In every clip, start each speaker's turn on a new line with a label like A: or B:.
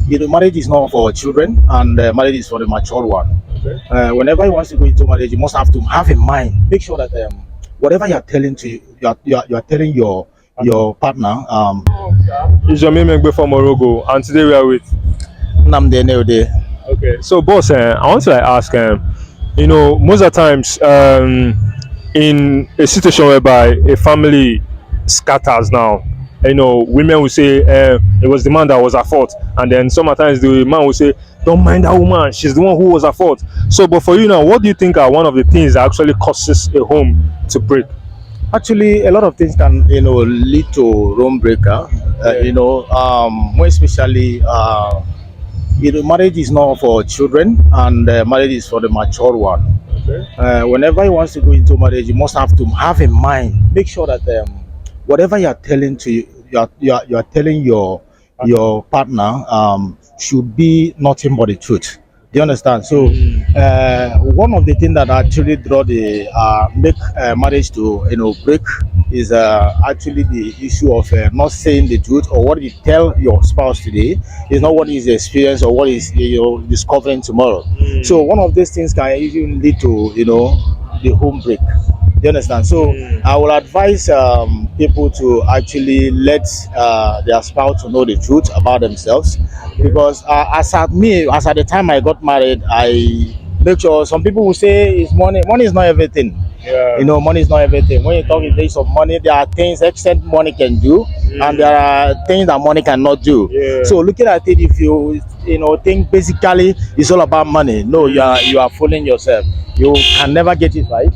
A: Marriage is not for children, and marriage is for the mature one.
B: Okay.
A: Whenever you want to go into marriage, you must have to have in mind, make sure that whatever you are telling to you are telling your partner.
B: It's your name before Morogo, and today we are with.
A: Namde Neode.
B: Okay, so boss, I want to ask, most of the times, in a situation whereby a family scatters now, women will say it was the man that was at fault, and then sometimes the man will say, "Don't mind that woman; she's the one who was at fault." So, but for you now, what do you think are one of the things that actually causes a home to break?
A: Actually, a lot of things can lead to home breaker. More especially. Marriage is not for children, and marriage is for the mature one.
B: Okay.
A: Whenever you want to go into marriage, you must have to have in mind, make sure that whatever you are telling to you are telling your partner should be nothing but the truth. Do you understand? So one of the things that actually draw the make marriage to break is actually the issue of not saying the truth, or what you tell your spouse today is not what is experience or what is discovering tomorrow. So one of these things can even lead to the home break. You understand? So I will advise people to actually let their spouse to know the truth about themselves, because as at the time I got married, I make sure. Some people will say it's money. Money is not everything.
B: Yeah.
A: Money is not everything. When you talk in terms of money, there are things extent money can do, and there are things that money cannot do.
B: Yeah.
A: So looking at it, if you think basically it's all about money, no, you are fooling yourself. You can never get it right.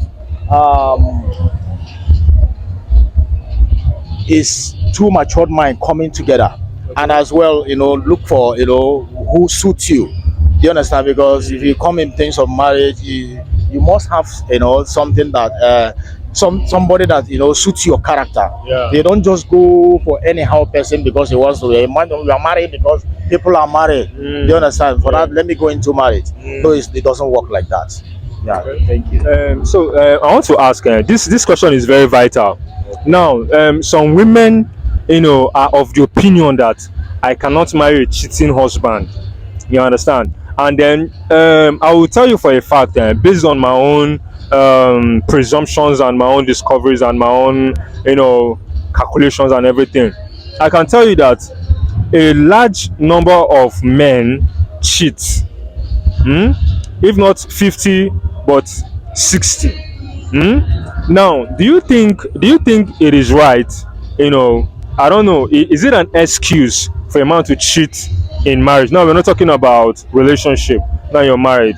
A: Is two matured mind coming together, and as well, look for who suits you. Do you understand? Because if you come in things of marriage, you must have something that somebody that suits your character.
B: Yeah.
A: You don't just go for anyhow person because he wants to. You are married because people are married. Do you understand? For that, let me go into marriage. No, it doesn't work like that. Yeah.
B: Okay.
A: Thank you.
B: So I want to ask, this question is very vital. Now, some women, are of the opinion that I cannot marry a cheating husband. You understand? And then I will tell you for a fact, based on my own presumptions and my own discoveries and my own, calculations and everything, I can tell you that a large number of men cheat. If not 50, but 60. Now, do you think it is right? I don't know. Is it an excuse for a man to cheat in marriage? Now, we're not talking about relationship. Now you're married.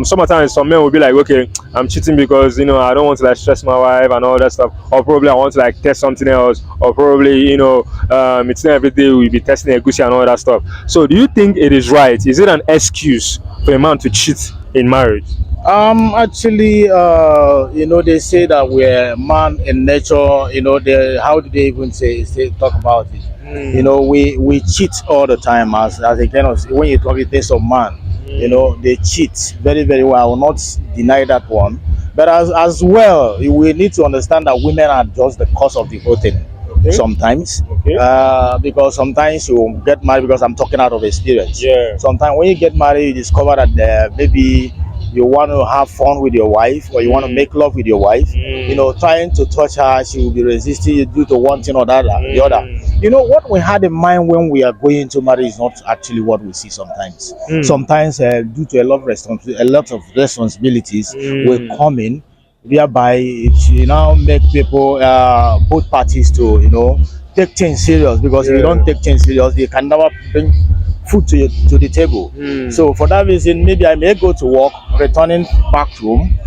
B: Sometimes some men will be like, okay, I'm cheating because I don't want to like stress my wife and all that stuff, or probably I want to like test something else, or probably it's not every day we'll be testing a goosey and all that stuff. So, do you think it is right? Is it an excuse for a man to cheat in marriage?
A: Actually, they say that we're man in nature. How do they even say talk about it? We cheat all the time as a kind of, when you talk in terms of man, they cheat very, very well. I will not deny that one. But as well, we need to understand that women are just the cause of the whole thing.
B: Okay.
A: Sometimes,
B: Okay.
A: because sometimes you get married, because I'm talking out of experience.
B: Yeah.
A: Sometimes when you get married, you discover that maybe you want to have fun with your wife, or you want to make love with your wife. Trying to touch her, she will be resisting you due to one thing or the other. What we had in mind when we are going into marriage is not actually what we see sometimes. Sometimes, due to a lot of responsibilities, will come in, whereby it now make people, both parties to take things serious, because if you don't take things serious, you can never bring food to the table. So for that reason, maybe I may go to work, returning back home,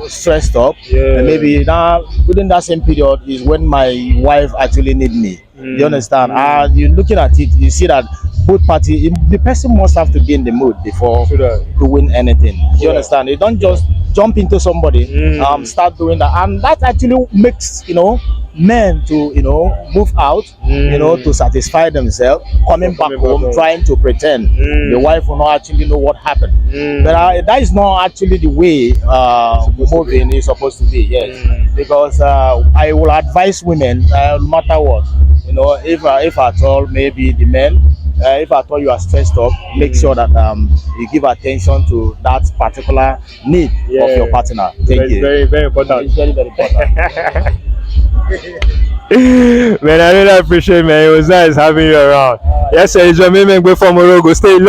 A: stressed up, and maybe now within that same period is when my wife actually need me. You understand? And you looking at it, you see that both parties, the person must have to be in the mood before to win anything. You understand? You don't just jump into somebody, start doing that, and that actually makes men to move out, to satisfy themselves, coming back home, trying to pretend the wife will not actually know what happened. But that is not actually the way moving is supposed to be. Yes, because I will advise women, no matter what, if at all, maybe the men if at all you are stressed up, make sure that you give attention to that particular need of your partner. Thank
B: It's
A: you.
B: very, very important.
A: It's very, very important.
B: Man, I really appreciate, man. It was nice having you around. Yes, sir. It's your main man, Stay low.